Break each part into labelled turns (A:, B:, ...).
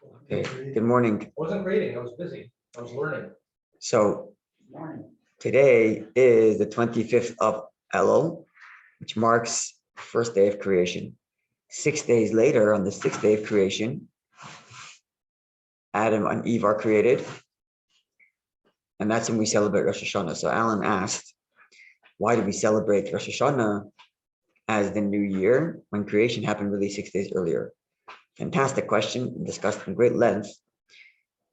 A: Okay, good morning.
B: I wasn't reading, I was busy. I was learning.
A: So today is the 25th of Elul, which marks first day of creation. 6 days later, on the sixth day of creation, Adam and Eve are created. And that's when we celebrate Rosh HaShana. So Alan asked, why do we celebrate Rosh HaShana as the new year when creation happened really 6 days earlier? Fantastic question, discussed in great length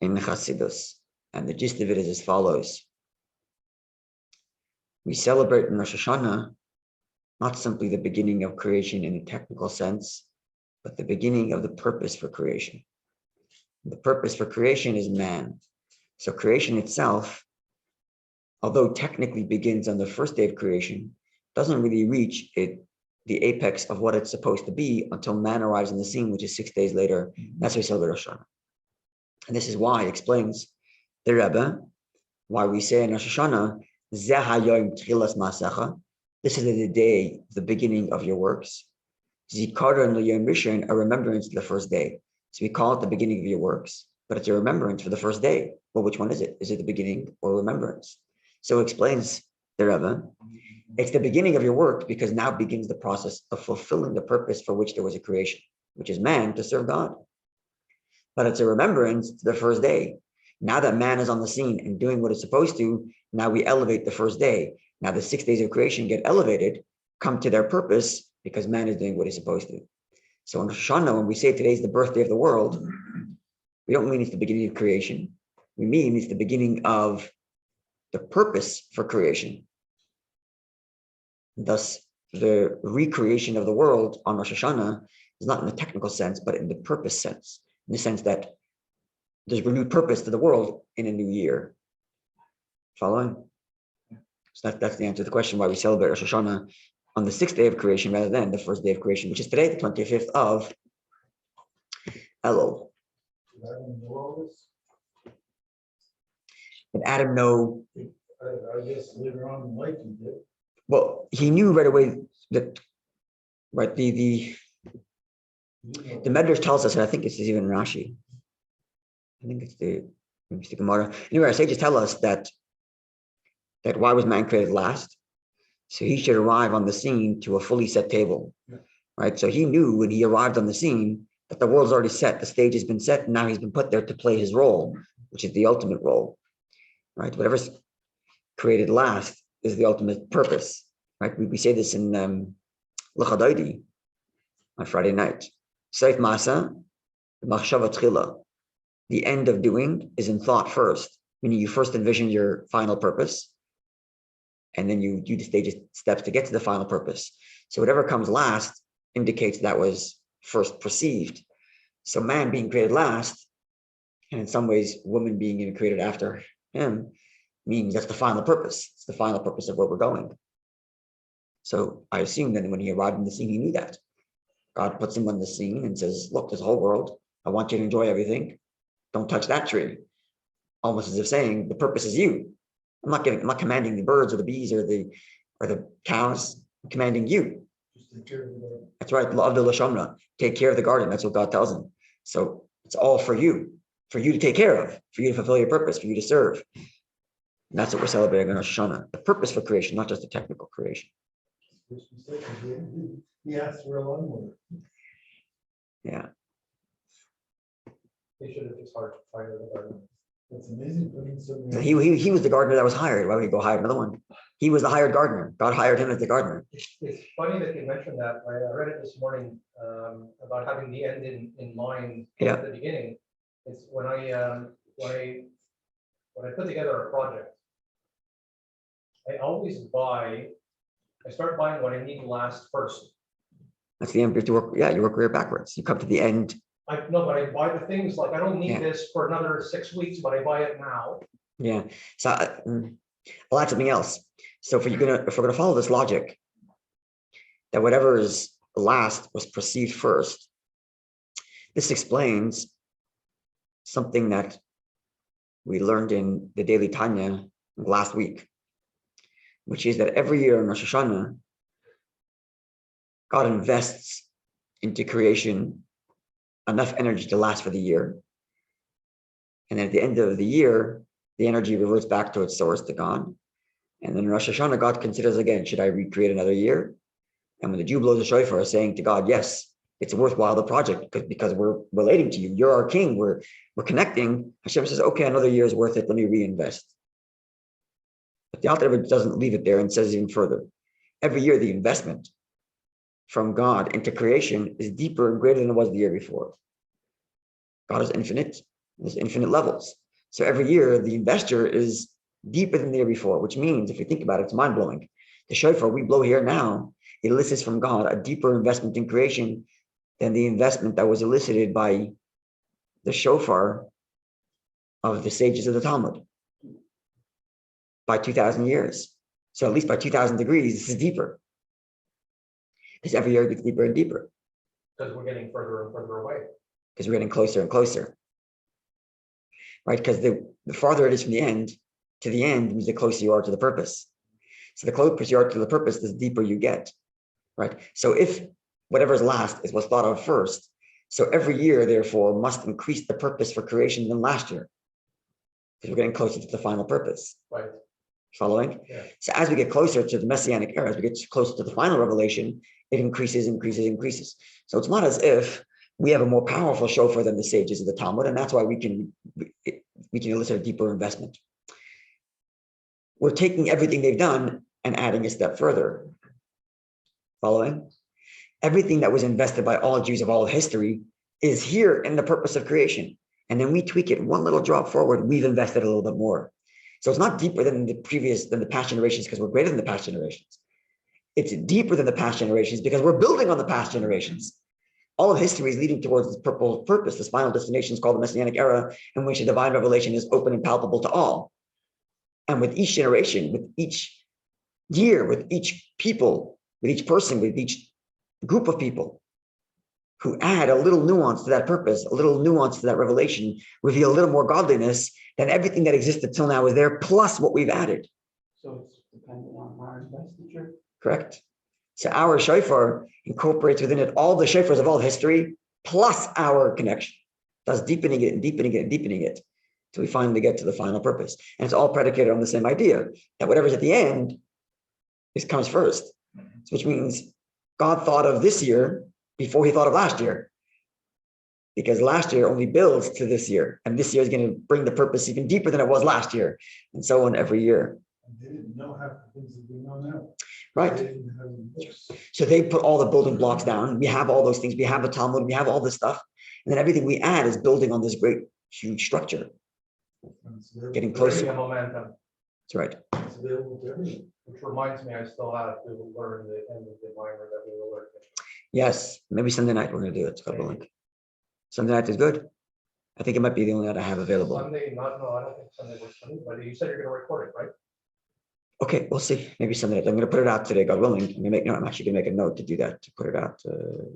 A: in Chassidus. And the gist of it is as follows. We celebrate in Rosh Hashanah not simply the beginning of creation in a technical sense, but the beginning of the purpose for creation. The purpose for creation is man. So creation itself, although technically begins on the first day of creation, doesn't really reach the apex of what it's supposed to be until man arrives on the scene, which is 6 days later. That's why we celebrate Rosh Hashanah. And this is why, it explains the Rabbi, why we say in Rosh Hashanah, this is the day, the beginning of your works. Zikara and Yom Rishon, a remembrance of the first day. So we call it the beginning of your works, but it's a remembrance for the first day. Well, which one is it? Is it the beginning or remembrance? So it explains the Rebbe, it's the beginning of your work because now begins the process of fulfilling the purpose for which there was a creation, which is man to serve God. But it's a remembrance to the first day. Now that man is on the scene and doing what it's supposed to, now we elevate the first day. Now the 6 days of creation get elevated, come to their purpose because man is doing what he's supposed to. So in Rosh Hashanah, when we say today is the birthday of the world, we don't mean it's the beginning of creation. We mean it's the beginning of the purpose for creation. Thus, the recreation of the world on Rosh Hashanah is not in the technical sense, but in the purpose sense, in the sense that there's renewed purpose to the world in a new year. Following? So that's the answer to the question why we celebrate Rosh Hashanah on the 6th day of creation rather than the first day of creation, which is today, the 25th of Elul. Did Adam know?
B: I guess later on in life he did.
A: Well, he knew right away that, right, the Medrash tells us, and I think it's even Rashi. I think it's the Gemara. Anyway, our sages tell us that why was man created last? So he should arrive on the scene to a fully set table, right? So he knew when he arrived on the scene that the world's already set, the stage has been set, and now he's been put there to play his role, which is the ultimate role, right? Whatever's created last is the ultimate purpose, right? We say this in L'Chadaidi on Friday night. Saif Masa, Machshava Tchila. The end of doing is in thought first, meaning you first envision your final purpose, and then you do the stages, steps to get to the final purpose. So whatever comes last indicates that was first perceived. So man being created last, and in some ways, woman being created after him, means that's the final purpose. It's the final purpose of where we're going. So I assume that when he arrived in the scene, he knew that. God puts him on the scene and says, look, there's a whole world. I want you to enjoy everything. Don't touch that tree. Almost as if saying, the purpose is you. I'm not commanding the birds or the bees or the cows. I'm commanding you. That's right. Love the Lashamna. Take care of the garden. That's what God tells him. So it's all for you to take care of, for you to fulfill your purpose, for you to serve. And that's what we're celebrating on Rosh Hashanah. The purpose for creation, not just the technical creation.
B: He asked for a lawnmower.
A: Yeah.
B: They should have just fired the garden. That's amazing.
A: He was the gardener that was hired. Why would he go hire another one? He was the hired gardener. God hired him as the gardener.
B: It's funny that you mentioned that. I read it this morning about having the end in mind at the beginning. It's when I put together a project, I always start buying what I need to last first.
A: That's the end. You work your way backwards. You come to the end.
B: I buy the things like I don't need this for another 6 weeks, but I buy it now.
A: Yeah. So I'll add something else. So if we're gonna follow this logic, that whatever is last was perceived first, this explains something that we learned in the Daily Tanya last week, which is that every year in Rosh Hashanah, God invests into creation enough energy to last for the year. And then at the end of the year, the energy reverts back to its source, to God. And then in Rosh HaShana, God considers again, should I recreate another year? And when the Jew blows a shofar, saying to God, yes, it's worthwhile, the project, because we're relating to you. You're our king. We're connecting. Hashem says, okay, another year is worth it. Let me reinvest. But the Alter Rebbe doesn't leave it there and says even further. Every year, the investment from God into creation is deeper and greater than it was the year before. God is infinite. There's infinite levels. So every year, the investor is deeper than the year before, which means, if you think about it, it's mind-blowing. The shofar we blow here now elicits from God a deeper investment in creation than the investment that was elicited by the shofar of the sages of the Talmud by 2,000 years. So at least by 2,000 degrees, this is deeper. Because every year it gets deeper and deeper.
B: Because we're getting further and further away.
A: Because we're getting closer and closer. Right? Because the farther it is from the end to the end means the closer you are to the purpose. So the closer you are to the purpose, the deeper you get. Right? So if whatever's last is what's thought of first, so every year, therefore, must increase the purpose for creation than last year. Because we're getting closer to the final purpose.
B: Right.
A: Following?
B: Yeah.
A: So as we get closer to the Messianic era, as we get closer to the final revelation, it increases. So it's not as if we have a more powerful shofar than the sages of the Talmud, and that's why we can elicit a deeper investment. We're taking everything they've done and adding a step further. Following? Everything that was invested by all Jews of all history is here in the purpose of creation. And then we tweak it one little drop forward, we've invested a little bit more. So it's not deeper than the past generations because we're greater than the past generations. It's deeper than the past generations because we're building on the past generations. All of history is leading towards this purpose. This final destination is called the Messianic era, in which the divine revelation is open and palpable to all. And with each generation, with each year, with each people, with each person, with each group of people who add a little nuance to that purpose, a little nuance to that revelation, reveal a little more godliness, then everything that existed till now is there, plus what we've added.
C: So it's dependent on our investiture?
A: Correct. So our shofar incorporates within it all the shofars of all history, plus our connection, thus deepening it and deepening it and deepening it, till we finally get to the final purpose. And it's all predicated on the same idea, that whatever's at the end comes first, which means God thought of this year before he thought of last year, because last year only builds to this year, and this year is going to bring the purpose even deeper than it was last year, and so on every year.
C: And they didn't know half the things that we know now.
A: Right.
C: They didn't have any books.
A: So they put all the building blocks down. We have all those things. We have the Talmud. We have all this stuff, and then everything we add is building on this great, huge structure, getting closer.
B: Creating a momentum.
A: That's right.
C: It's available to everyone.
B: Which reminds me, I still have to learn the end of the minor that we were learning.
A: Yes, maybe Sunday night we're going to do it. It's got a link. Sunday night is good. I think it might be the only night I have available.
B: Sunday, no, I don't think Sunday works for me, but you said you're going to record it, right?
A: Okay, we'll see. Maybe Sunday night. I'm going to put it out today, God willing. I'm actually going to make a note to do that, to put it out. To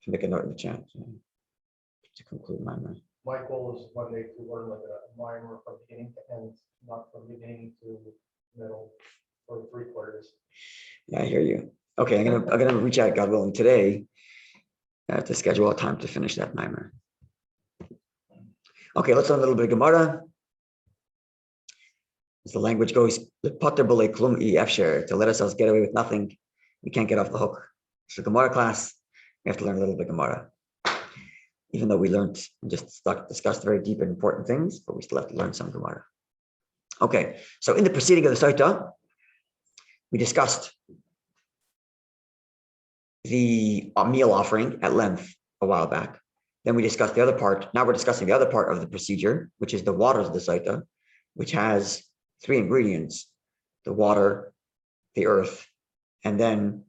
A: make a note in the chat to conclude my mind.
B: My goal is one day to learn like a minor from beginning to end, not from beginning to middle or 3/4.
A: Yeah, I hear you. Okay, I'm gonna reach out, God willing, today to schedule a time to finish that mimer. Okay, let's learn a little bit of Gemara. As the language goes, to let ourselves get away with nothing, we can't get off the hook. So Gemara class, we have to learn a little bit of Gemara. Even though we learned and just discussed very deep and important things, but we still have to learn some Gemara. Okay, so in the proceeding of the Saita, we discussed the meal offering at length a while back. Then we discussed the other part. Now we're discussing the other part of the procedure, which is the waters of the Saita, which has 3 ingredients: the water, the earth, and then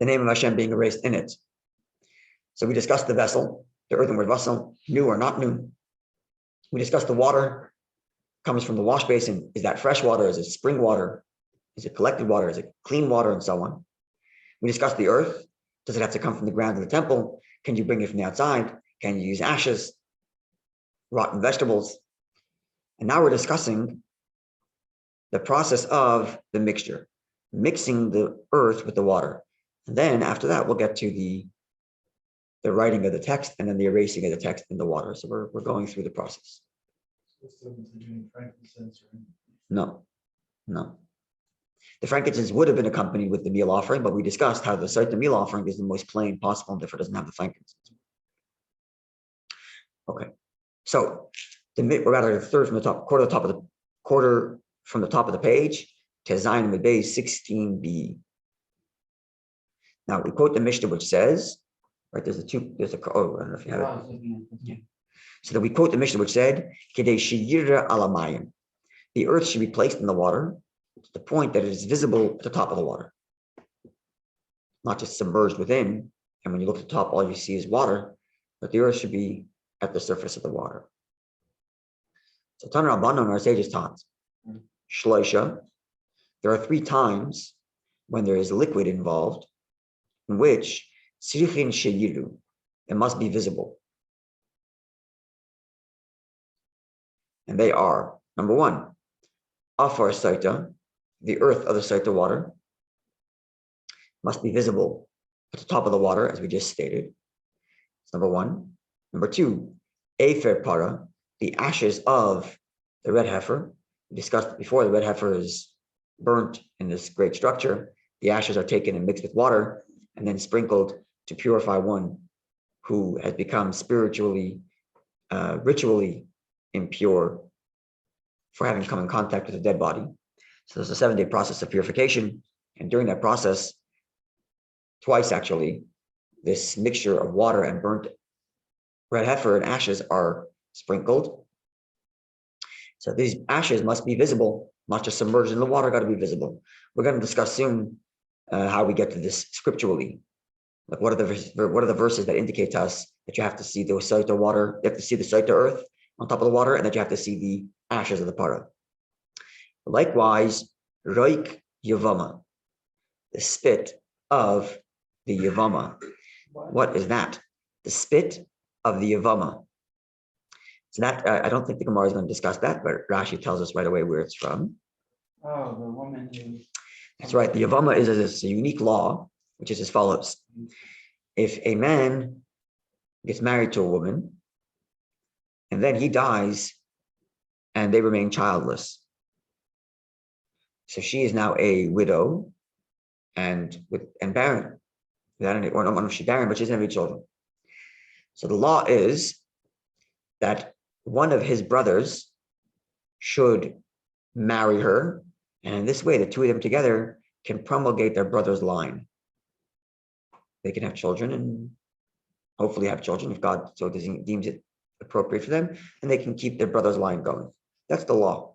A: the name of Hashem being erased in it. So we discussed the vessel, the earthenware vessel, new or not new. We discussed the water comes from the wash basin. Is that fresh water? Is it spring water? Is it collected water? Is it clean water? And so on. We discussed the earth. Does it have to come from the ground of the temple? Can you bring it from the outside? Can you use ashes, rotten vegetables? And now we're discussing the process of the mixture, mixing the earth with the water. And then after that, we'll get to the the writing of the text and then the erasing of the text in the water. So we're going through the process. No. The frankincense would have been accompanied with the meal offering, but we discussed how the Saita meal offering is the most plain possible and therefore doesn't have the frankincense. Okay, so the third from the top, quarter from the top of the page to Zion Medbay 16b. Now we quote the Mishnah which says, right? I don't know if you have it. Yeah. So that we quote the Mishnah which said, "Kedei sheyira alamayim." The earth should be placed in the water to the point that it is visible at the top of the water, not just submerged within. And when you look at the top, all you see is water, but the earth should be at the surface of the water. So Tan Rabbanon, our sages taught, Shloisha, there are 3 times when there is liquid involved, in which Sirichin Sheyiru, it must be visible. And they are, number 1, Afar Saita, the earth of the Saita water, must be visible at the top of the water, as we just stated. That's number 1. Number 2, Efer Para, the ashes of the red heifer. We discussed before, the red heifer is burnt in this great structure. The ashes are taken and mixed with water and then sprinkled to purify one who has become spiritually, ritually impure for having come in contact with a dead body. So there's a 7-day process of purification. And during that process, twice actually, this mixture of water and burnt red heifer and ashes are sprinkled. So these ashes must be visible, not just submerged in the water, got to be visible. We're going to discuss soon how we get to this scripturally. Like what are the verses that indicate to us that you have to see the Saita water, you have to see the Saita earth on top of the water, and that you have to see the ashes of the para. Likewise, Roik Yavama, the spit of the Yavama. What is that? The spit of the Yavama. So that, I don't think the Gemara is going to discuss that, but Rashi tells us right away where it's from.
C: Oh, the woman who...
A: That's right. The Yavama is a unique law, which is as follows. If a man gets married to a woman, and then he dies, and they remain childless. So she is now a widow and barren. Or I don't know if she's barren, but she doesn't have any children. So the law is that one of his brothers should marry her, and in this way, the two of them together can promulgate their brother's line. They can have children and hopefully have children if God so deems it appropriate for them, and they can keep their brother's line going. That's the law.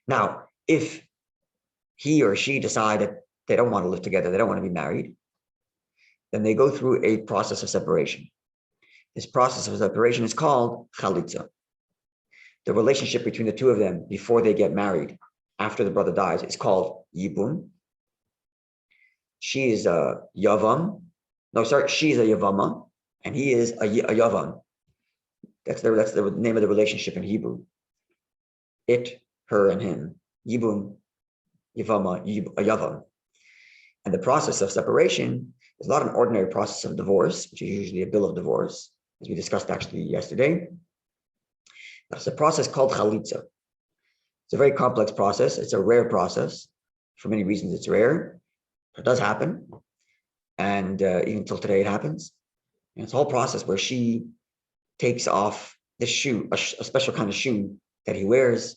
A: Now, if he or she decide that they don't want to live together, they don't want to be married, then they go through a process of separation. This process of separation is called chalitza. The relationship between the two of them before they get married, after the brother dies, is called yibum. She is a yavam. She's a yavama, and he is a yavam. That's the name of the relationship in Hebrew. It, her, and him. Yibum, yavama, a yavam. And the process of separation is not an ordinary process of divorce, which is usually a bill of divorce, as we discussed actually yesterday. But it's a process called chalitza. It's a very complex process. It's a rare process. For many reasons, it's rare. It does happen. And even till today, it happens. And it's a whole process where she takes off the shoe, a special kind of shoe that he wears,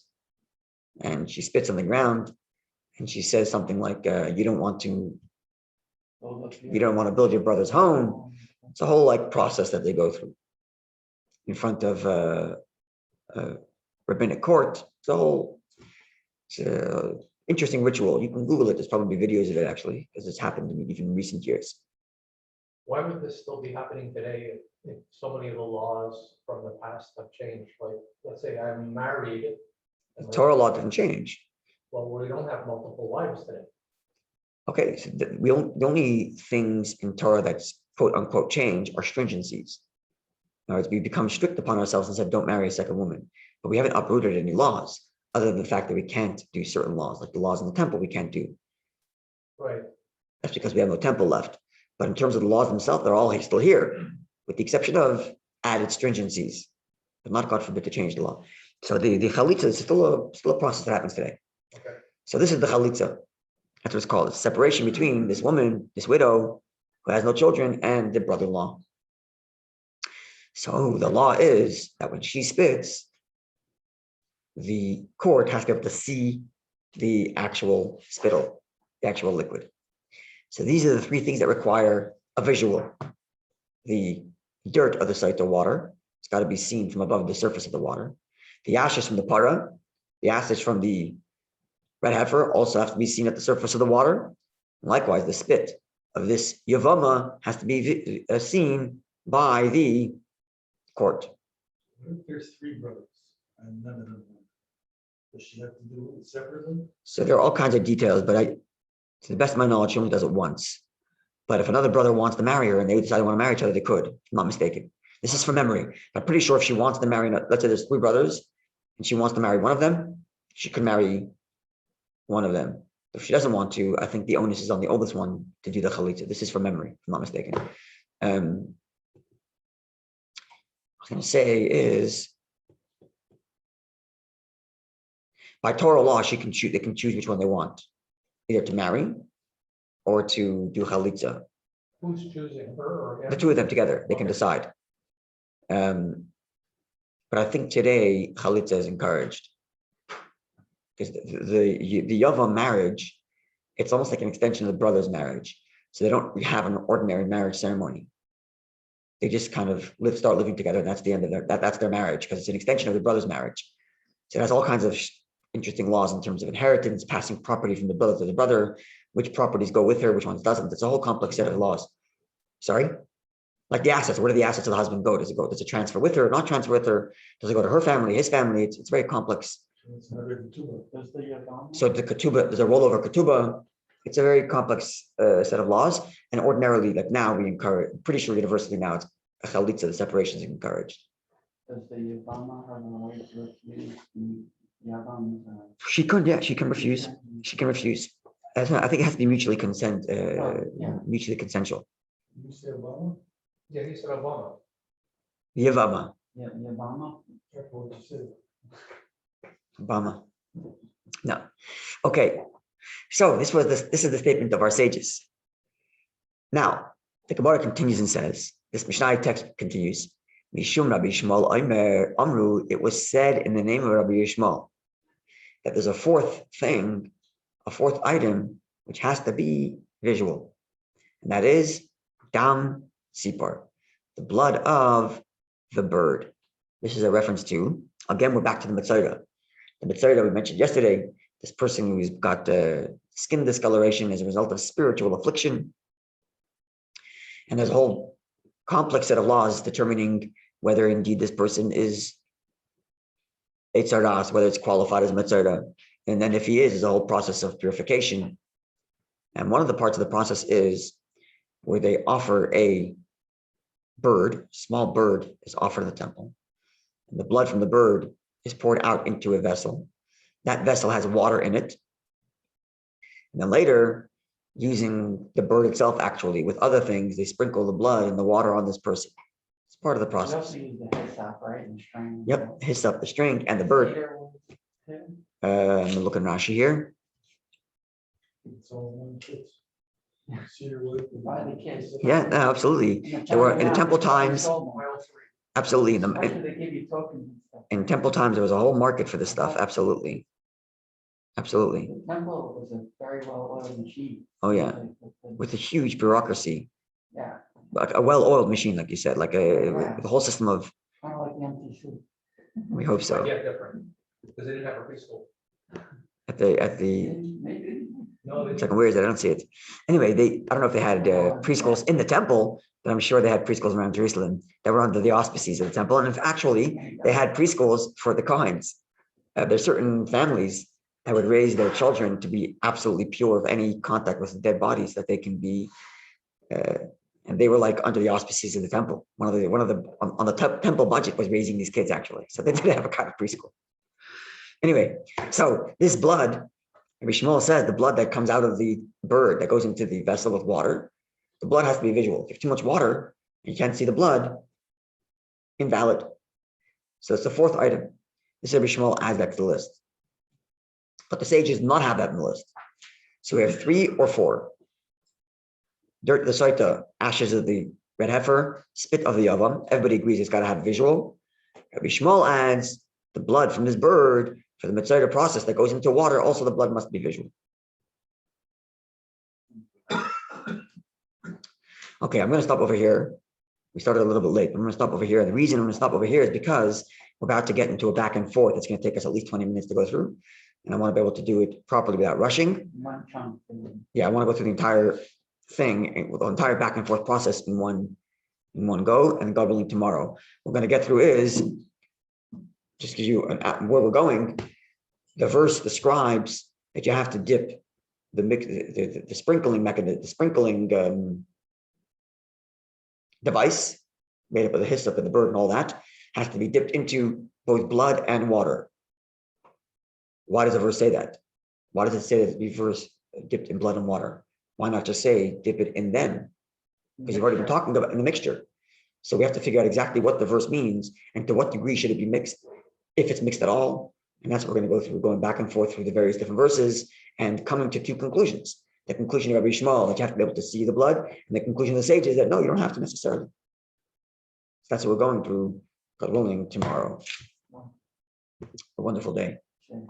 A: and she spits on the ground, and she says something like, you don't want to build your brother's home. It's a whole process that they go through in front of rabbinic court. It's an interesting ritual. You can Google it. There's probably videos of it actually, because it's happened even in recent years.
B: Why would this still be happening today if so many of the laws from the past have changed? Like, let's say I'm married.
A: The Torah law didn't change.
B: Well, we don't have multiple wives today.
A: Okay, so the only things in Torah that's quote unquote change are stringencies. In other words, we become strict upon ourselves and said, don't marry a second woman. But we haven't uprooted any laws, other than the fact that we can't do certain laws, like the laws in the temple we can't do.
B: Right.
A: That's because we have no temple left. But in terms of the laws themselves, they're all still here, with the exception of added stringencies, but not, God forbid, to change the law. So the chalitza is still a process that happens today.
B: Okay.
A: So this is the chalitza. That's what it's called. It's separation between this woman, this widow, who has no children, and the brother-in-law. So the law is that when she spits, the court has to be able to see the actual spittle, the actual liquid. So these are the three things that require a visual. The dirt of the Saita water, it's got to be seen from above the surface of the water. The ashes from the para, the ashes from the red heifer also have to be seen at the surface of the water. Likewise, the spit of this yavama has to be seen by the court.
D: What if there's three brothers and none of them? Does she have to do it separately?
A: So there are all kinds of details, but to the best of my knowledge, she only does it once. But if another brother wants to marry her and they decide they want to marry each other, they could, if I'm not mistaken. This is from memory. I'm pretty sure if she wants to marry, let's say there's three brothers, and she wants to marry one of them, she could marry one of them. If she doesn't want to, I think the onus is on the oldest one to do the chalitza. This is from memory, if I'm not mistaken. What I was going to say is, by Torah law, they can choose which one they want, either to marry or to do chalitza.
B: Who's choosing, her or him?
A: The two of them together, they can decide. But I think today chalitza is encouraged, because the Yavam marriage, it's almost like an extension of the brother's marriage. So they don't have an ordinary marriage ceremony. They just kind of start living together, and that's the end of that's their marriage, because it's an extension of the brother's marriage. So it has all kinds of interesting laws in terms of inheritance, passing property from the brother to the brother, which properties go with her, which ones doesn't. It's a whole complex set of laws. Sorry? Like the assets, where do the assets of the husband go? Does it transfer with her, not transfer with her? Does it go to her family, his family? It's very complex.
D: It's another ketubah.
A: So the ketubah, there's a rollover ketubah. It's a very complex set of laws. And ordinarily, like now, we encourage, pretty sure universally now, it's a chalitza, the separation is encouraged.
C: Does the Yavama have a right to refuse the Yavam?
A: She can refuse. She can refuse. I think it has to be mutually mutually consensual.
D: You say Obama?
B: Yeah, he said Obama.
A: Yavama.
C: Yeah, Yavama?
D: Careful what you say.
A: Obama. No. Okay. So this is the statement of our sages. Now, the Gemara continues and says, this Mishnah text continues, Mishum Rabbi Yishmael Omer Amru, it was said in the name of Rabbi Yishmael that there's a fourth item, which has to be visual. And that is Dam Sipar, the blood of the bird. This is a reference to, again, we're back to the Saita. The Saita we mentioned yesterday, this person who's got skin discoloration as a result of spiritual affliction. And there's a whole complex set of laws determining whether indeed this person is Eitzaras, whether it's qualified as Metzora. And then if he is, there's a whole process of purification. And one of the parts of the process is where they offer a bird, small bird is offered in the temple. And the blood from the bird is poured out into a vessel. That vessel has water in it. And then later, using the bird itself, actually, with other things, they sprinkle the blood and the water on this person. It's part of the
C: You
A: process.
C: also use the hyssop, right? And string.
A: Yep, hyssop, the string, and the bird. I'm looking Rashi here.
D: It's all one kiss. Cedar wood.
C: By the kiss.
A: Yeah, no, absolutely. There were in the temple times. Absolutely,
C: They give you tokens and stuff.
A: in temple times, there was a whole market for this stuff. Absolutely, absolutely.
C: The temple was a very well-oiled machine.
A: Oh yeah, with a huge bureaucracy,
C: Yeah,
A: like a well-oiled machine, like you said, like with a whole system of.
C: kind of like the empty soup.
A: We hope so.
B: Yeah, different, because they didn't have a preschool.
A: At the
C: Maybe.
B: No, they
A: it's
B: didn't.
A: like where is it? I don't see it. Anyway, I don't know if they had preschools in the temple, but I'm sure they had preschools around Jerusalem that were under the auspices of the temple. And if actually, they had preschools for the Kohens. There's certain families that would raise their children to be absolutely pure of any contact with dead bodies, that they can be, and they were like under the auspices of the temple. One of the on the temple budget was raising these kids actually, so they did have a kind of preschool. Anyway, so this blood, Rabbi Shmuel says, the blood that comes out of the bird that goes into the vessel of water, The blood has to be visual. If you have too much water and you can't see the blood, invalid. So it's the fourth item. This Rabbi Shmuel adds that to the list. But the sages do not have that in the list. So we have 3 or 4. Dirt of the Saita, ashes of the red heifer, spit of the yavam. Everybody agrees it's got to have visual. Rabbi Shmuel adds the blood from this bird for the mitzvah process that goes into water. Also, the blood must be visual. Okay, I'm going to stop over here. We started a little bit late, but I'm going to stop over here. The reason I'm going to stop over here is because we're about to get into a back and forth. It's going to take us at least 20 minutes to go through. And I want to be able to do it properly without rushing.
C: One chunk.
A: Yeah, I want to go through the entire thing, the entire back and forth process in one go. And God willing, tomorrow, what we're going to get through is, just give you where we're going. The verse describes that you have to dip the sprinkling mechanism, the sprinkling device made up of the hyssop and the bird and all that has to be dipped into both blood and water. Why does the verse say that? Why does it say that it be first dipped in blood and water? Why not just say dip it in them? Because you've already been talking about in the mixture. So we have to figure out exactly what the verse means and to what degree should it be mixed, if it's mixed at all. And that's what we're going to go through, going back and forth through the various different verses and coming to 2 conclusions. The conclusion of Rabbi Shmuel, that you have to be able to see the blood, and the conclusion of the sages that no, you don't have to necessarily. So that's what we're going through, God willing, tomorrow. A wonderful day.
C: Sure.